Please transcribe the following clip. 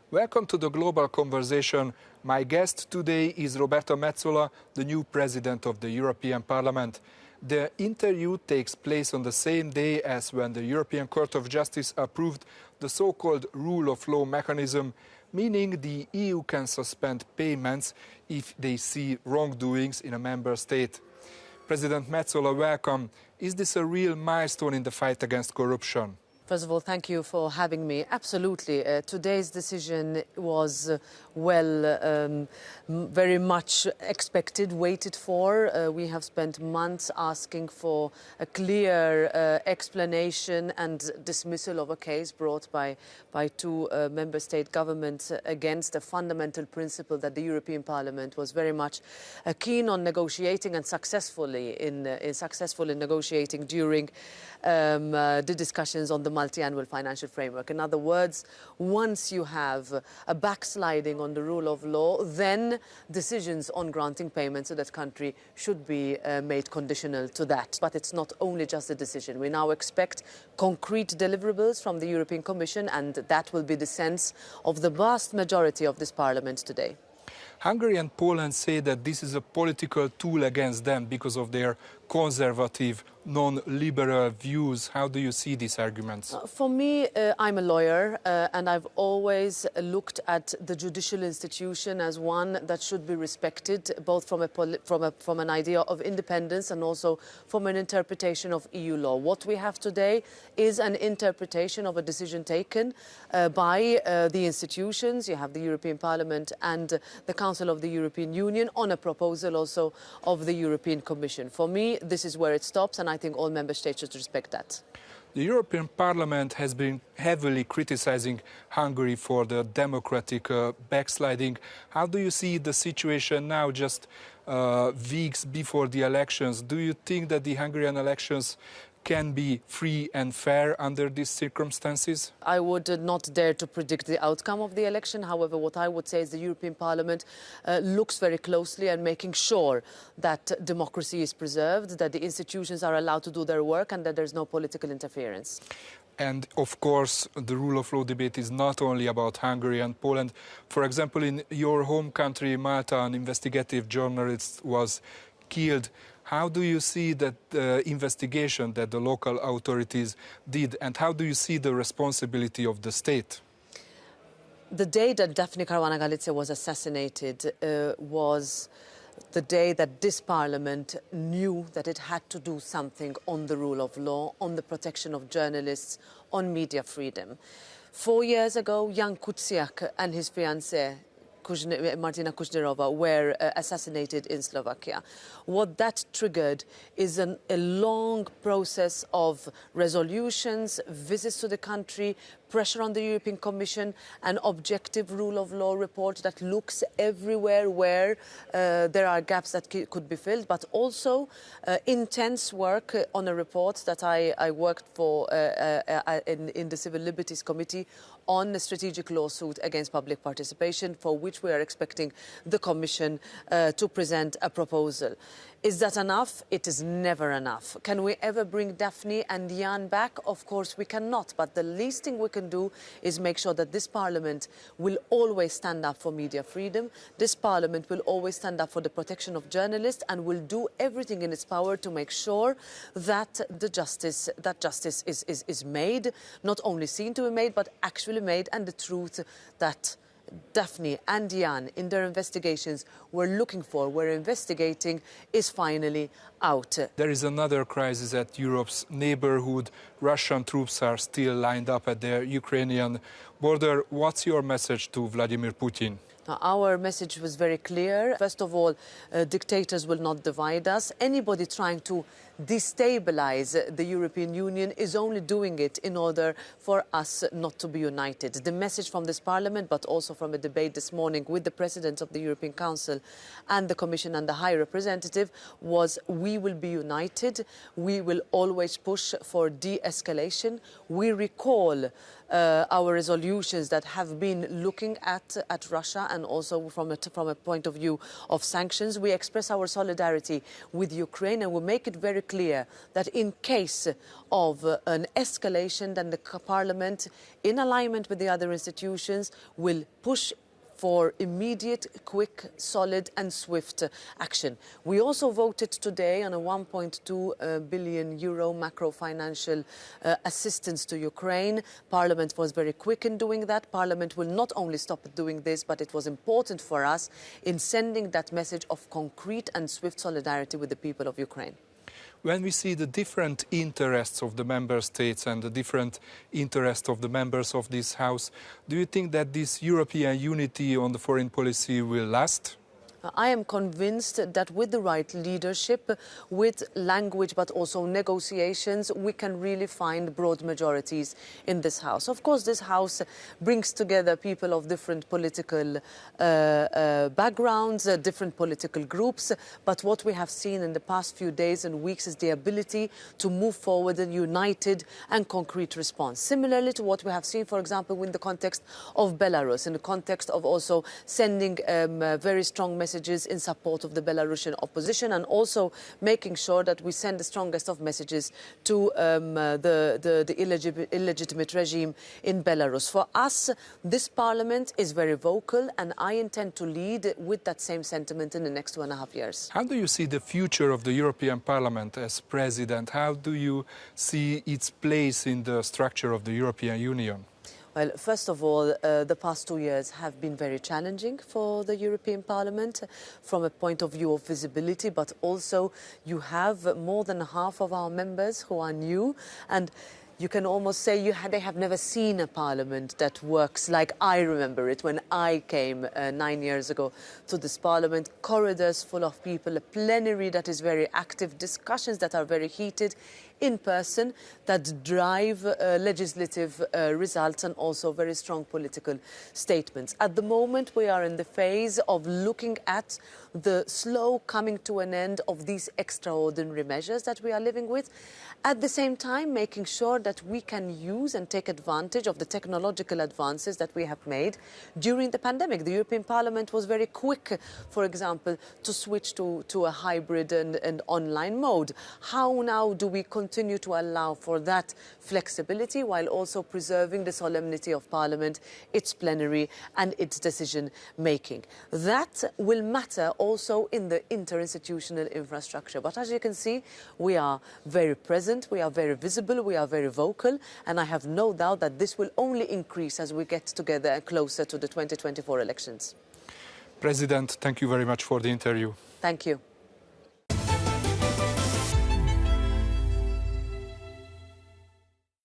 Welcome to the Global Conversation. My guest today is Roberta Metsola, the new President of the European Parliament. The interview takes place on the same day as when the European Court of Justice approved the so-called rule of law mechanism, meaning the EU can suspend payments if they see wrongdoings in a member state. President Metsola, welcome. Is this a real milestone in the fight against corruption? First of all, thank you for having me. Absolutely. Today's decision was, very much expected, waited for. We have spent months asking for a clear explanation and dismissal of a case brought by two member state governments against a fundamental principle that the European Parliament was very much keen on negotiating and successful in negotiating during the discussions on the multi-annual financial framework. In other words, once you have a backsliding on the rule of law, then decisions on granting payments to that country should be made conditional to that. But it's not only just a decision. We now expect concrete deliverables from the European Commission, and that will be the sense of the vast majority of this Parliament today. Hungary and Poland say that this is a political tool against them because of their conservative, non-liberal views. How do you see these arguments? For me, I'm a lawyer and I've always looked at the judicial institution as one that should be respected, both from an idea of independence and also from an interpretation of EU law. What we have today is an interpretation of a decision taken by the institutions. You have the European Parliament and the Council of the European Union on a proposal also of the European Commission. For me, this is where it stops, and I think all member states should respect that. The European Parliament has been heavily criticizing Hungary for the democratic backsliding. How do you see the situation now, just weeks before the elections? Do you think that the Hungarian elections can be free and fair under these circumstances? I would not dare to predict the outcome of the election. However, what I would say is the European Parliament looks very closely and making sure that democracy is preserved, that the institutions are allowed to do their work, and that there's no political interference. And of course, the rule of law debate is not only about Hungary and Poland. For example, in your home country, Malta, an investigative journalist was killed. How do you see that investigation that the local authorities did, and how do you see the responsibility of the state? The day that Daphne Caruana Galizia was assassinated was the day that this Parliament knew that it had to do something on the rule of law, on the protection of journalists, on media freedom. 4 years ago, Jan Kuciak and his fiancée, Martina Kušnírová, were assassinated in Slovakia. What that triggered is a long process of resolutions, visits to the country, pressure on the European Commission, an objective rule of law report that looks everywhere where there are gaps that could be filled, but also intense work on a report that I worked for in the Civil Liberties Committee on a strategic lawsuit against public participation, for which we are expecting the Commission to present a proposal. Is that enough? It is never enough. Can we ever bring Daphne and Jan back? Of course we cannot, but the least thing we can do is make sure that this Parliament will always stand up for media freedom. This Parliament will always stand up for the protection of journalists and will do everything in its power to make sure that justice is made, not only seen to be made, but actually made, and the truth that Daphne and Jan, in their investigations, were looking for, were investigating, is finally out. There is another crisis at Europe's neighborhood. Russian troops are still lined up at the Ukrainian border. What's your message to Vladimir Putin? Our message was very clear. First of all, dictators will not divide us. Anybody trying to destabilise the European Union is only doing it in order for us not to be united. The message from this Parliament, but also from a debate this morning with the President of the European Council and the Commission and the High Representative, was we will be united. We will always push for de-escalation. We recall our resolutions that have been looking at Russia, and also from a point of view of sanctions. We express our solidarity with Ukraine, and we make it very clear that in case of an escalation, then the Parliament, in alignment with the other institutions, will push for immediate, quick, solid and swift action. We also voted today on a 1.2 billion euro macro-financial assistance to Ukraine. Parliament was very quick in doing that. Parliament will not only stop doing this, but it was important for us in sending that message of concrete and swift solidarity with the people of Ukraine. When we see the different interests of the member states and the different interests of the members of this House, do you think that this European unity on the foreign policy will last? I am convinced that with the right leadership, with language but also negotiations, we can really find broad majorities in this House. Of course, this House brings together people of different political backgrounds, different political groups, but what we have seen in the past few days and weeks is the ability to move forward a united and concrete response. Similarly to what we have seen, for example, in the context of Belarus, in the context of also sending very strong messages in support of the Belarusian opposition, and also making sure that we send the strongest of messages to the illegitimate regime in Belarus. For us, this Parliament is very vocal, and I intend to lead with that same sentiment in the next 2.5 years. How do you see the future of the European Parliament as President? How do you see its place in the structure of the European Union? Well, first of all, the past 2 years have been very challenging for the European Parliament from a point of view of visibility, but also you have more than half of our members who are new, and you can almost say they have never seen a parliament that works like I remember it when I came 9 years ago to this parliament. Corridors full of people, a plenary that is very active, discussions that are very heated in person, that drive legislative results and also very strong political statements. At the moment, we are in the phase of looking at the slow coming to an end of these extraordinary measures that we are living with. At the same time, making sure that we can use and take advantage of the technological advances that we have made during the pandemic. The European Parliament was very quick, for example, to switch to a hybrid and online mode. How now do we continue to allow for that flexibility while also preserving the solemnity of Parliament, its plenary and its decision making? That will matter also in the interinstitutional infrastructure. But as you can see, we are very present, we are very visible, we are very vocal, and I have no doubt that this will only increase as we get together closer to the 2024 elections. President, thank you very much for the interview. Thank you.